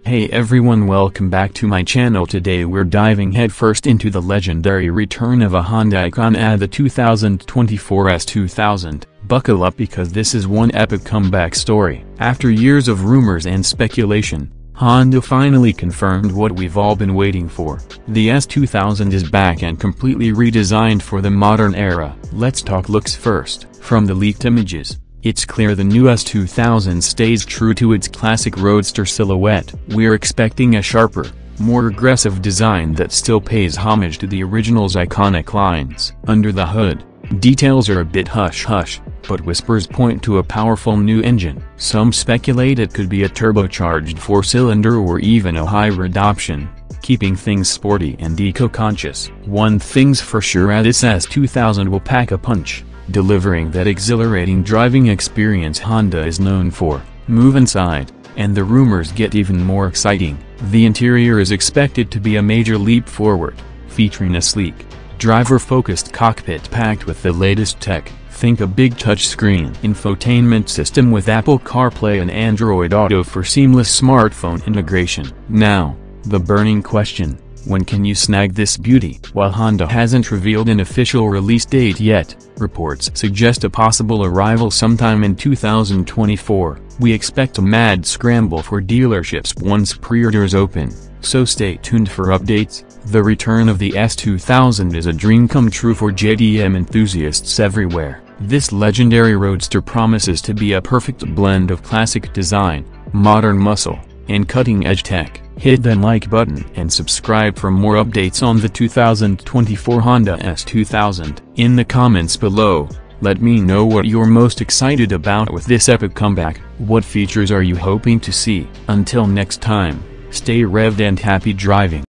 Hey everyone, welcome back to my channel. Today we're diving headfirst into the legendary return of a Honda icon at the 2024 S2000. Buckle up because this is one epic comeback story. After years of rumors and speculation, Honda finally confirmed what we've all been waiting for. The S2000 is back and completely redesigned for the modern era. Let's talk looks first. From the leaked images, it's clear the new S2000 stays true to its classic roadster silhouette. We're expecting a sharper, more aggressive design that still pays homage to the original's iconic lines. Under the hood, details are a bit hush-hush, but whispers point to a powerful new engine. Some speculate it could be a turbocharged 4-cylinder or even a hybrid option, keeping things sporty and eco-conscious. One thing's for sure, this S2000 will pack a punch, delivering that exhilarating driving experience Honda is known for. Move inside, and the rumors get even more exciting. The interior is expected to be a major leap forward, featuring a sleek, driver-focused cockpit packed with the latest tech. Think a big touchscreen infotainment system with Apple CarPlay and Android Auto for seamless smartphone integration. Now, the burning question: when can you snag this beauty? While Honda hasn't revealed an official release date yet, reports suggest a possible arrival sometime in 2024. We expect a mad scramble for dealerships once pre-orders open, so stay tuned for updates. The return of the S2000 is a dream come true for JDM enthusiasts everywhere. This legendary roadster promises to be a perfect blend of classic design, modern muscle, and cutting-edge tech. Hit that like button and subscribe for more updates on the 2024 Honda S2000. In the comments below, let me know what you're most excited about with this epic comeback. What features are you hoping to see? Until next time, stay revved and happy driving.